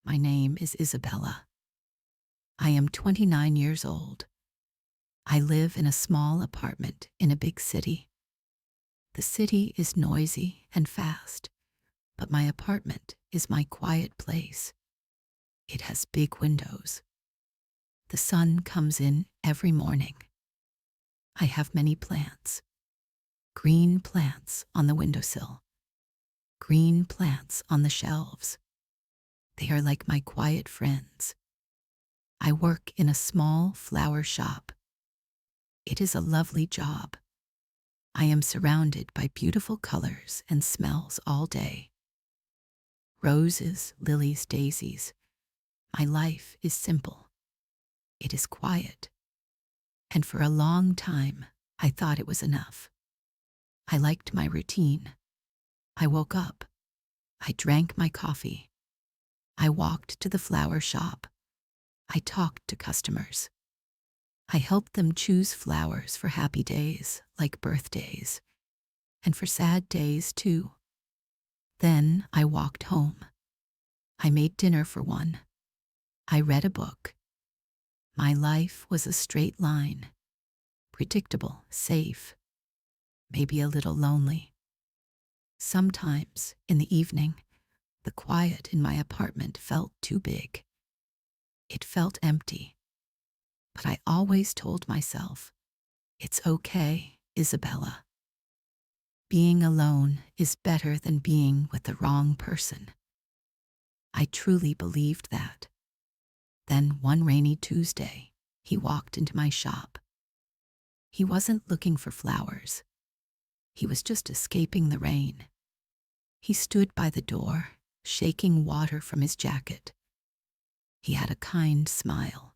My name is Isabella. I am 29 years old. I live in a small apartment in a big city. The city is noisy and fast, but my apartment is my quiet place. It has big windows. The sun comes in every morning. I have many plants. Green plants on the windowsill. Green plants on the shelves. They are like my quiet friends. I work in a small flower shop. It is a lovely job. I am surrounded by beautiful colors and smells all day. Roses, lilies, daisies. My life is simple. It is quiet. And for a long time, I thought it was enough. I liked my routine. I woke up. I drank my coffee. I walked to the flower shop. I talked to customers. I helped them choose flowers for happy days, like birthdays, and for sad days too. Then I walked home. I made dinner for one. I read a book. My life was a straight line, predictable, safe, maybe a little lonely. Sometimes, in the evening, the quiet in my apartment felt too big. It felt empty. But I always told myself, it's okay, Isabella. Being alone is better than being with the wrong person. I truly believed that. Then one rainy Tuesday, he walked into my shop. He wasn't looking for flowers. He was just escaping the rain. He stood by the door, shaking water from his jacket. He had a kind smile.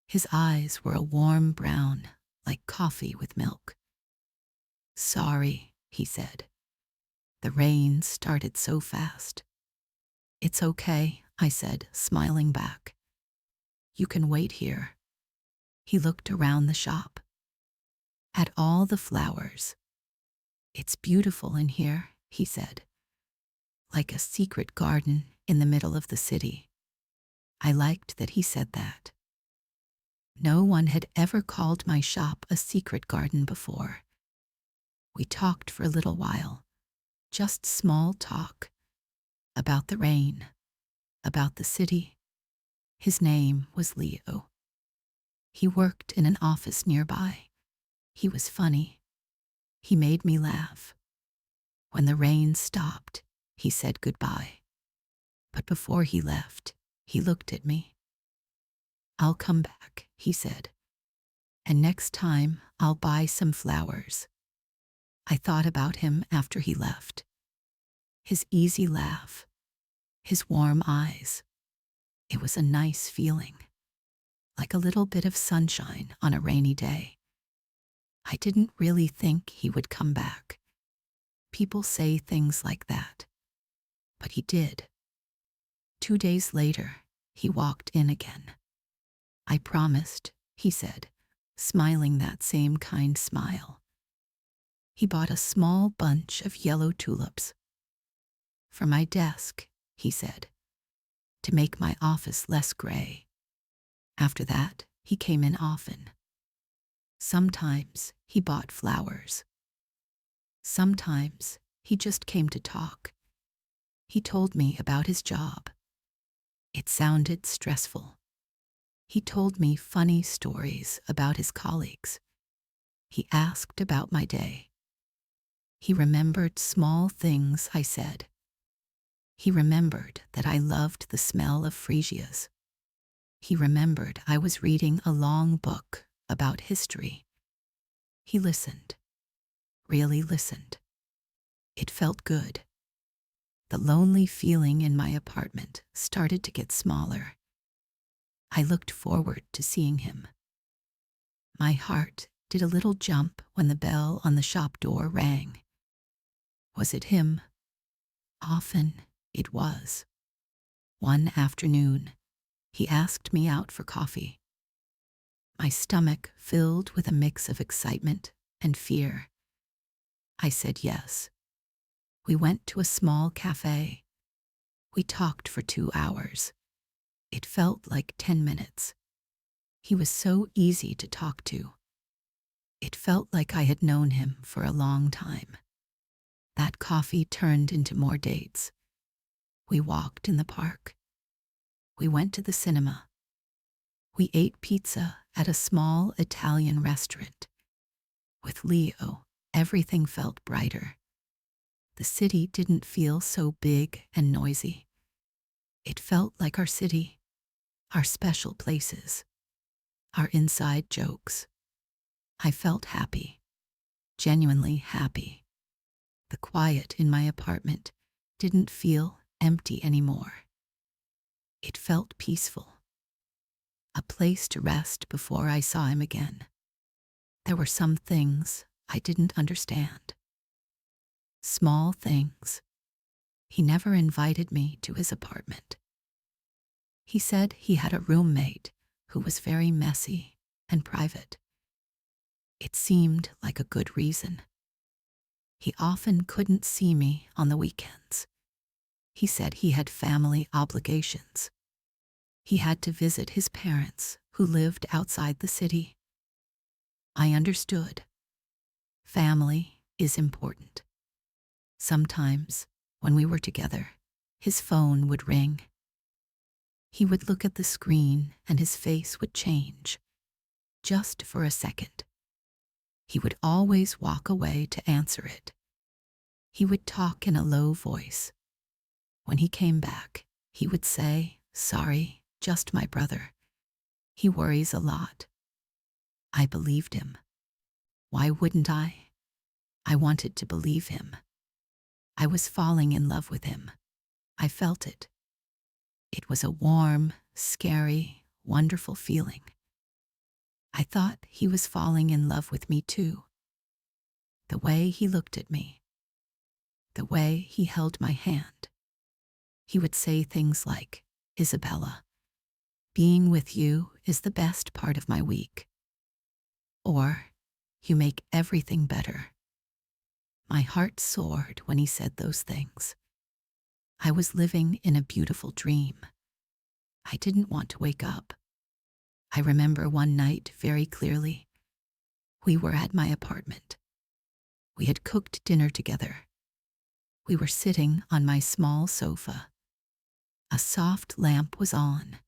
His eyes were a warm brown, like coffee with milk. "Sorry," he said. "The rain started so fast." "It's okay," I said, smiling back. "You can wait here." He looked around the shop, at all the flowers. "It's beautiful in here," he said, "like a secret garden in the middle of the city." I liked that he said that. No one had ever called my shop a secret garden before. We talked for a little while, just small talk, about the rain, about the city. His name was Leo. He worked in an office nearby. He was funny. He made me laugh. When the rain stopped, he said goodbye. But before he left, he looked at me. "I'll come back," he said, "and next time I'll buy some flowers." I thought about him after he left. His easy laugh, his warm eyes. It was a nice feeling, like a little bit of sunshine on a rainy day. I didn't really think he would come back. People say things like that, but he did. 2 days later, he walked in again. "I promised," he said, smiling that same kind smile. He bought a small bunch of yellow tulips. "For my desk," he said, "to make my office less gray." After that, he came in often. Sometimes he bought flowers. Sometimes he just came to talk. He told me about his job. It sounded stressful. He told me funny stories about his colleagues. He asked about my day. He remembered small things I said. He remembered that I loved the smell of freesias. He remembered I was reading a long book about history. He listened, really listened. It felt good. The lonely feeling in my apartment started to get smaller. I looked forward to seeing him. My heart did a little jump when the bell on the shop door rang. Was it him? Often it was. One afternoon, he asked me out for coffee. My stomach filled with a mix of excitement and fear. I said yes. We went to a small cafe. We talked for 2 hours. It felt like 10 minutes. He was so easy to talk to. It felt like I had known him for a long time. That coffee turned into more dates. We walked in the park. We went to the cinema. We ate pizza at a small Italian restaurant. With Leo, everything felt brighter. The city didn't feel so big and noisy. It felt like our city, our special places, our inside jokes. I felt happy, genuinely happy. The quiet in my apartment didn't feel empty anymore. It felt peaceful. A place to rest before I saw him again. There were some things I didn't understand. Small things. He never invited me to his apartment. He said he had a roommate who was very messy and private. It seemed like a good reason. He often couldn't see me on the weekends. He said he had family obligations. He had to visit his parents who lived outside the city. I understood. Family is important. Sometimes, when we were together, his phone would ring. He would look at the screen and his face would change, just for a second. He would always walk away to answer it. He would talk in a low voice. When he came back, he would say, "Sorry, just my brother. He worries a lot." I believed him. Why wouldn't I? I wanted to believe him. I was falling in love with him. I felt it. It was a warm, scary, wonderful feeling. I thought he was falling in love with me too. The way he looked at me. The way he held my hand. He would say things like, "Isabella, being with you is the best part of my week." Or, "You make everything better." My heart soared when he said those things. I was living in a beautiful dream. I didn't want to wake up. I remember one night very clearly. We were at my apartment. We had cooked dinner together. We were sitting on my small sofa. A soft lamp was on.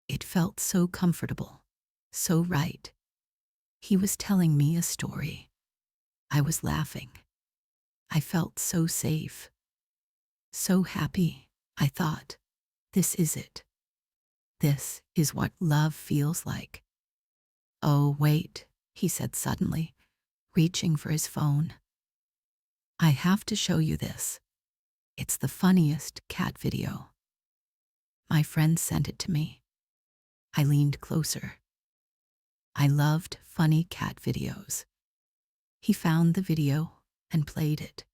It felt so comfortable, so right. He was telling me a story. I was laughing. I felt so safe. So happy, I thought. This is it. This is what love feels like. "Oh, wait," he said suddenly, reaching for his phone. "I have to show you this. It's the funniest cat video." My friend sent it to me. I leaned closer. I loved funny cat videos. He found the video and played it.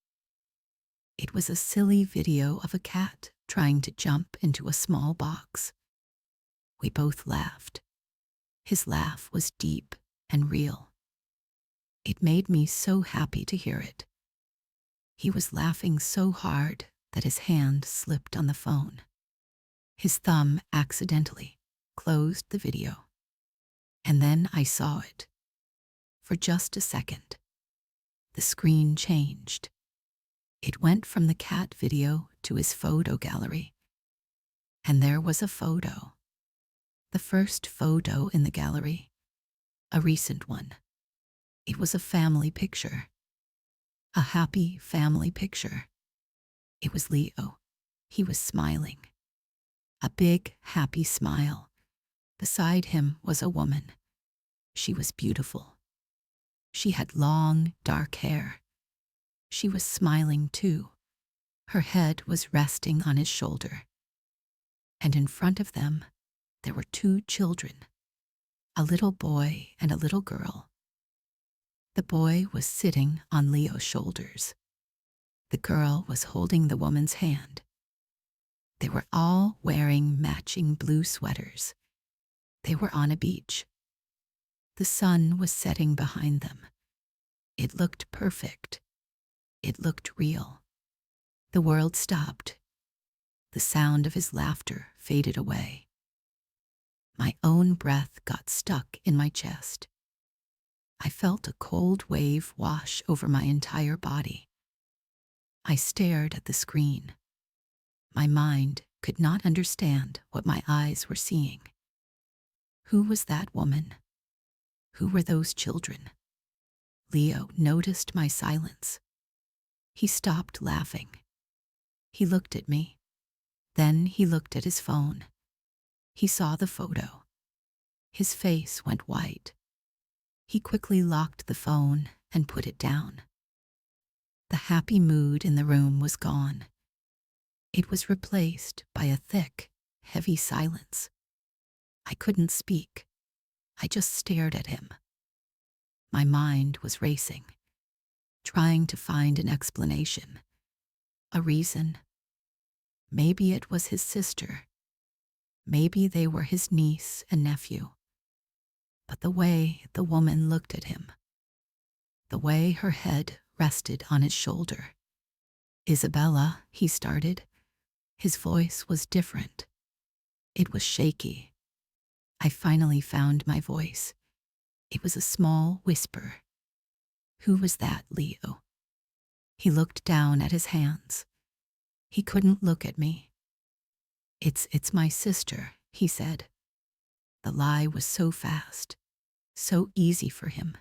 It was a silly video of a cat trying to jump into a small box. We both laughed. His laugh was deep and real. It made me so happy to hear it. He was laughing so hard that his hand slipped on the phone. His thumb accidentally closed the video. And then I saw it. For just a second, the screen changed. It went from the cat video to his photo gallery. And there was a photo. The first photo in the gallery. A recent one. It was a family picture. A happy family picture. It was Leo. He was smiling. A big, happy smile. Beside him was a woman. She was beautiful. She had long, dark hair. She was smiling too. Her head was resting on his shoulder. And in front of them, there were 2 children, a little boy and a little girl. The boy was sitting on Leo's shoulders. The girl was holding the woman's hand. They were all wearing matching blue sweaters. They were on a beach. The sun was setting behind them. It looked perfect. It looked real. The world stopped. The sound of his laughter faded away. My own breath got stuck in my chest. I felt a cold wave wash over my entire body. I stared at the screen. My mind could not understand what my eyes were seeing. Who was that woman? Who were those children? Leo noticed my silence. He stopped laughing. He looked at me. Then he looked at his phone. He saw the photo. His face went white. He quickly locked the phone and put it down. The happy mood in the room was gone. It was replaced by a thick, heavy silence. I couldn't speak. I just stared at him. My mind was racing, trying to find an explanation, a reason. Maybe it was his sister. Maybe they were his niece and nephew. But the way the woman looked at him, the way her head rested on his shoulder. Isabella, he started. His voice was different. It was shaky. I finally found my voice. It was a small whisper. Who was that, Leo? He looked down at his hands. He couldn't look at me. It's my sister, he said. The lie was so fast, so easy for him.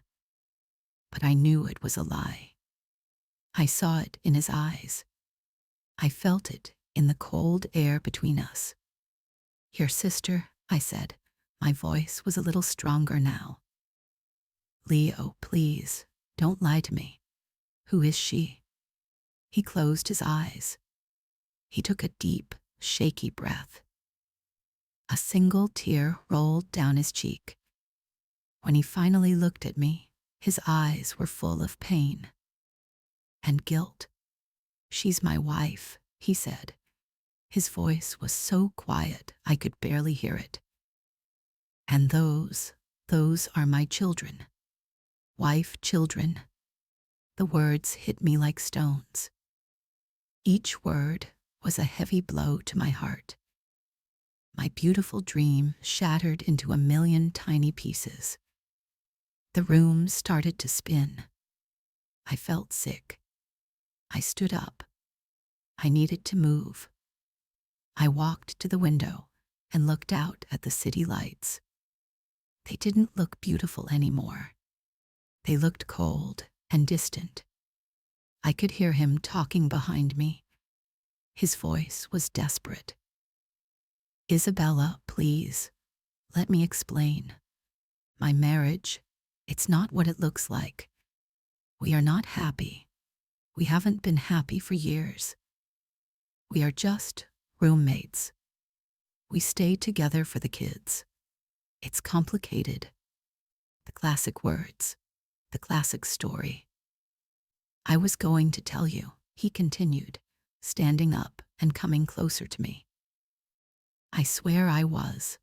But I knew it was a lie. I saw it in his eyes. I felt it in the cold air between us. Your sister, I said. My voice was a little stronger now. Leo, please, don't lie to me. Who is she? He closed his eyes. He took a deep, shaky breath. A single tear rolled down his cheek. When he finally looked at me, his eyes were full of pain and guilt. She's my wife, he said. His voice was so quiet I could barely hear it. And those are my children. Wife, children. The words hit me like stones. Each word was a heavy blow to my heart. My beautiful dream shattered into a million tiny pieces. The room started to spin. I felt sick. I stood up. I needed to move. I walked to the window and looked out at the city lights. They didn't look beautiful anymore. They looked cold and distant. I could hear him talking behind me. His voice was desperate. Isabella, please, let me explain. My marriage, it's not what it looks like. We are not happy. We haven't been happy for years. We are just roommates. We stay together for the kids. It's complicated. The classic words, the classic story. I was going to tell you, he continued, standing up and coming closer to me. I swear I was.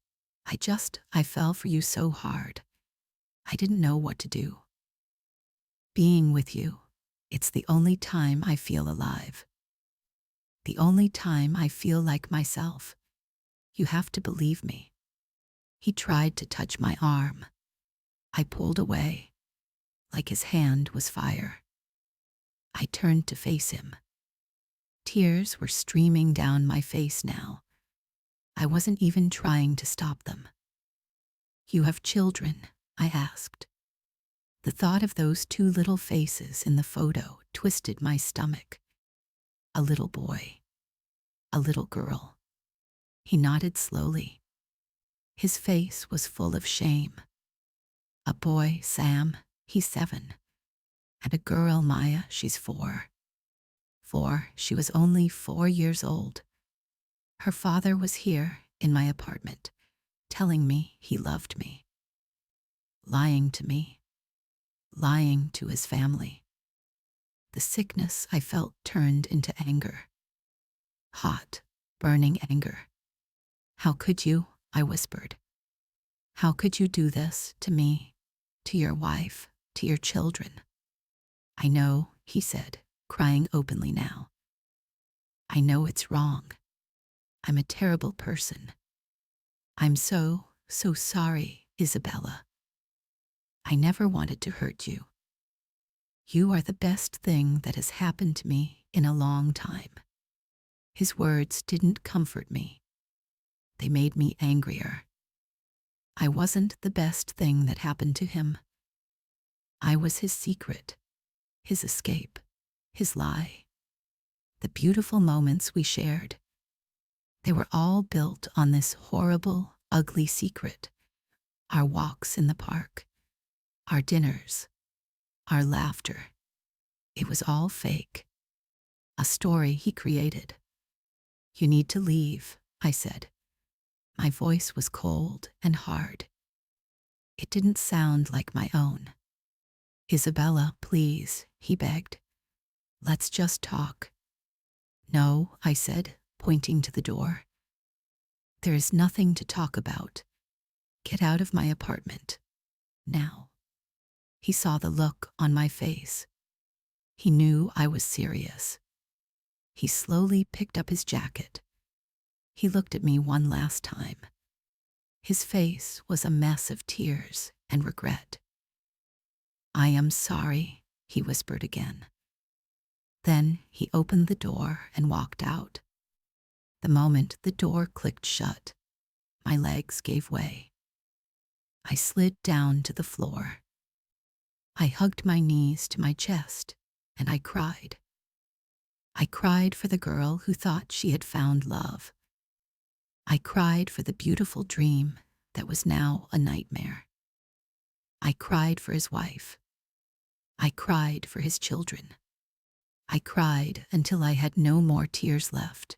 I fell for you so hard. I didn't know what to do. Being with you, it's the only time I feel alive. The only time I feel like myself. You have to believe me. He tried to touch my arm. I pulled away, like his hand was fire. I turned to face him. Tears were streaming down my face now. I wasn't even trying to stop them. You have children? I asked. The thought of those two little faces in the photo twisted my stomach. A little boy. A little girl. He nodded slowly. His face was full of shame. A boy, Sam, he's 7. And a girl, Maya, she's 4. She was only 4 years old. Her father was here in my apartment, telling me he loved me. Lying to me. Lying to his family. The sickness I felt turned into anger. Hot, burning anger. How could you? I whispered. How could you do this to me, to your wife, to your children? I know, he said, crying openly now. I know it's wrong. I'm a terrible person. I'm so sorry, Isabella. I never wanted to hurt you. You are the best thing that has happened to me in a long time. His words didn't comfort me. They made me angrier. I wasn't the best thing that happened to him. I was his secret, his escape, his lie. The beautiful moments we shared, they were all built on this horrible, ugly secret. Our walks in the park, our dinners, our laughter. It was all fake. A story he created. You need to leave, I said. My voice was cold and hard. It didn't sound like my own. Isabella, please, he begged. Let's just talk. No, I said, pointing to the door. There is nothing to talk about. Get out of my apartment. Now. He saw the look on my face. He knew I was serious. He slowly picked up his jacket. He looked at me one last time. His face was a mess of tears and regret. I am sorry, he whispered again. Then he opened the door and walked out. The moment the door clicked shut, my legs gave way. I slid down to the floor. I hugged my knees to my chest, and I cried. I cried for the girl who thought she had found love. I cried for the beautiful dream that was now a nightmare. I cried for his wife. I cried for his children. I cried until I had no more tears left.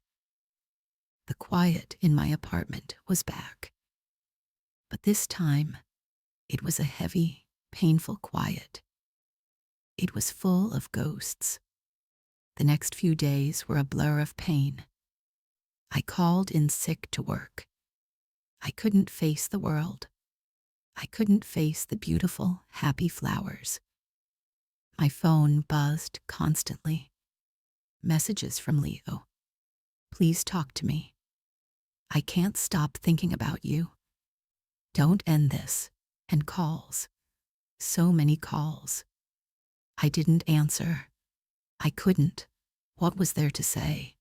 The quiet in my apartment was back. But this time, it was a heavy, painful quiet. It was full of ghosts. The next few days were a blur of pain. I called in sick to work. I couldn't face the world. I couldn't face the beautiful, happy flowers. My phone buzzed constantly. Messages from Leo. Please talk to me. I can't stop thinking about you. Don't end this. And calls. So many calls. I didn't answer. I couldn't. What was there to say?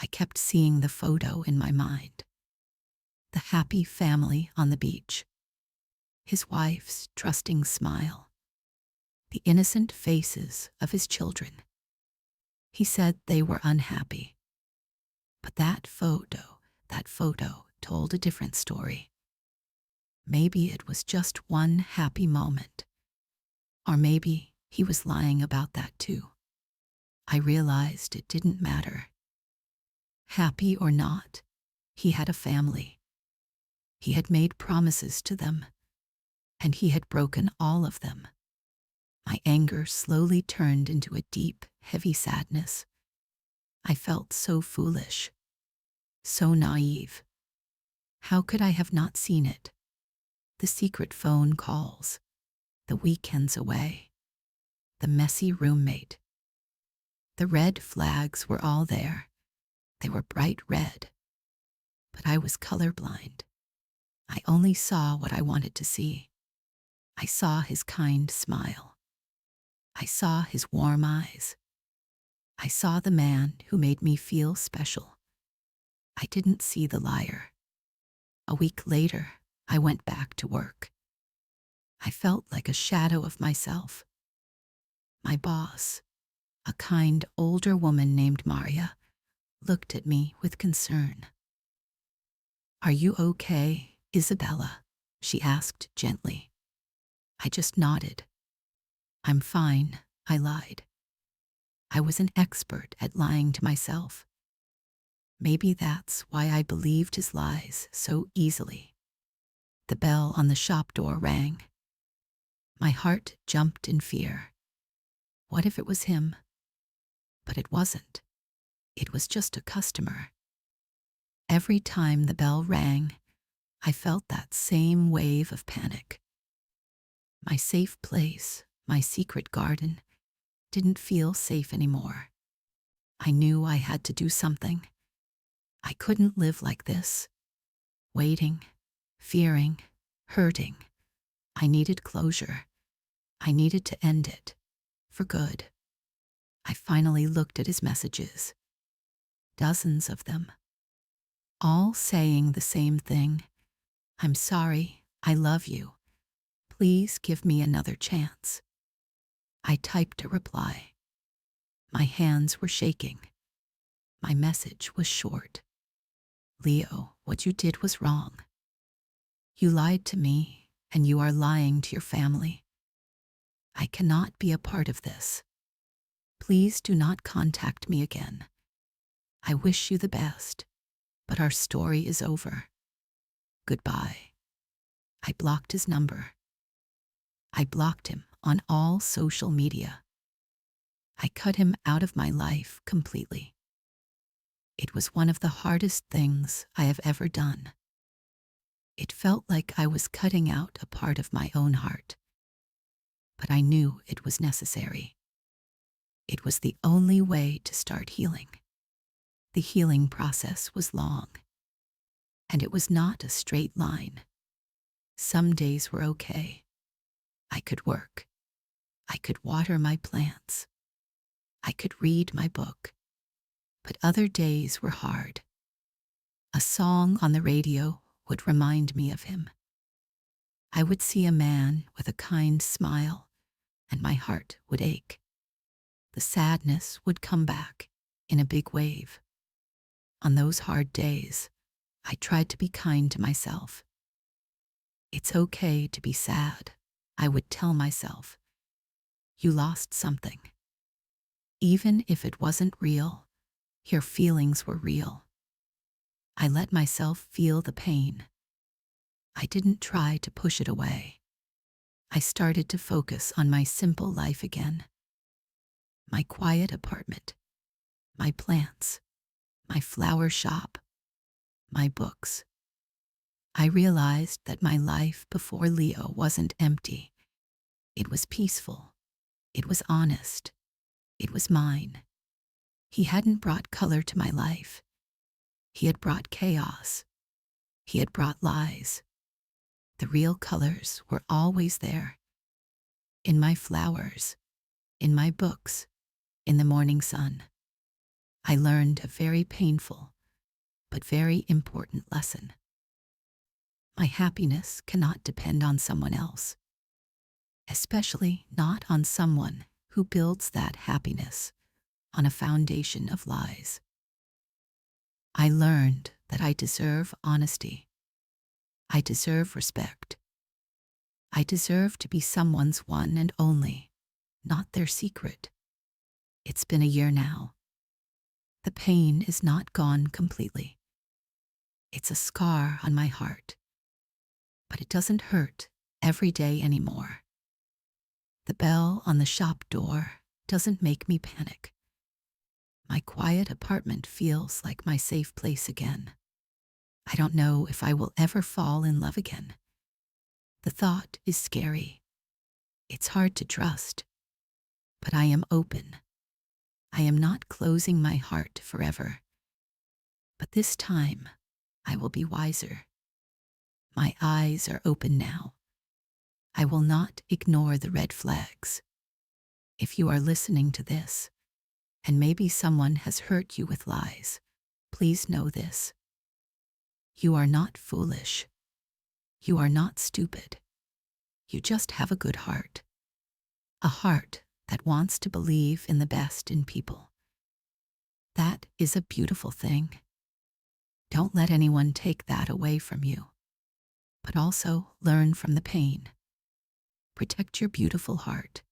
I kept seeing the photo in my mind. The happy family on the beach. His wife's trusting smile. The innocent faces of his children. He said they were unhappy. But that photo told a different story. Maybe it was just one happy moment. Or maybe he was lying about that too. I realized it didn't matter. Happy or not, he had a family. He had made promises to them, and he had broken all of them. My anger slowly turned into a deep, heavy sadness. I felt so foolish, so naive. How could I have not seen it? The secret phone calls, the weekends away, the messy roommate. The red flags were all there. They were bright red. But I was colorblind. I only saw what I wanted to see. I saw his kind smile. I saw his warm eyes. I saw the man who made me feel special. I didn't see the liar. A week later, I went back to work. I felt like a shadow of myself. My boss, a kind older woman named Maria, looked at me with concern. Are you okay, Isabella? She asked gently. I just nodded. I'm fine, I lied. I was an expert at lying to myself. Maybe that's why I believed his lies so easily. The bell on the shop door rang. My heart jumped in fear. What if it was him? But it wasn't. It was just a customer. Every time the bell rang, I felt that same wave of panic. My safe place, my secret garden, didn't feel safe anymore. I knew I had to do something. I couldn't live like this, waiting, fearing, hurting. I needed closure. I needed to end it, for good. I finally looked at his messages, dozens of them, all saying the same thing. I'm sorry, I love you. Please give me another chance. I typed a reply. My hands were shaking. My message was short. Leo, what you did was wrong. You lied to me, and you are lying to your family. I cannot be a part of this. Please do not contact me again. I wish you the best, but our story is over. Goodbye. I blocked his number. I blocked him on all social media. I cut him out of my life completely. It was one of the hardest things I have ever done. It felt like I was cutting out a part of my own heart. But I knew it was necessary. It was the only way to start healing. The healing process was long, and it was not a straight line. Some days were okay. I could work. I could water my plants. I could read my book. But other days were hard. A song on the radio would remind me of him. I would see a man with a kind smile, and my heart would ache. The sadness would come back in a big wave. On those hard days, I tried to be kind to myself. It's okay to be sad, I would tell myself. You lost something. Even if it wasn't real, your feelings were real. I let myself feel the pain. I didn't try to push it away. I started to focus on my simple life again. My quiet apartment, my plants, my flower shop, my books. I realized that my life before Leo wasn't empty. It was peaceful. It was honest. It was mine. He hadn't brought color to my life. He had brought chaos. He had brought lies. The real colors were always there. In my flowers, in my books, in the morning sun. I learned a very painful, but very important lesson. My happiness cannot depend on someone else, especially not on someone who builds that happiness on a foundation of lies. I learned that I deserve honesty. I deserve respect. I deserve to be someone's one and only, not their secret. It's been a year now. The pain is not gone completely. It's a scar on my heart, but it doesn't hurt every day anymore. The bell on the shop door doesn't make me panic. My quiet apartment feels like my safe place again. I don't know if I will ever fall in love again. The thought is scary. It's hard to trust, but I am open. I am not closing my heart forever. But this time, I will be wiser. My eyes are open now. I will not ignore the red flags. If you are listening to this, and maybe someone has hurt you with lies, please know this. You are not foolish. You are not stupid. You just have a good heart. A heart that wants to believe in the best in people. That is a beautiful thing. Don't let anyone take that away from you. But also learn from the pain. Protect your beautiful heart.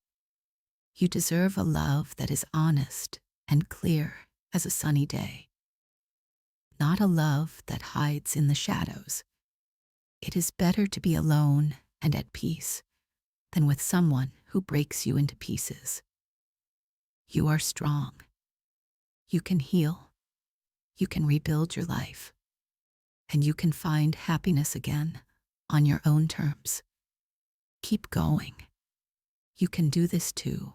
You deserve a love that is honest and clear as a sunny day. Not a love that hides in the shadows. It is better to be alone and at peace than with someone who breaks you into pieces. You are strong. You can heal. You can rebuild your life. And you can find happiness again on your own terms. Keep going. You can do this too.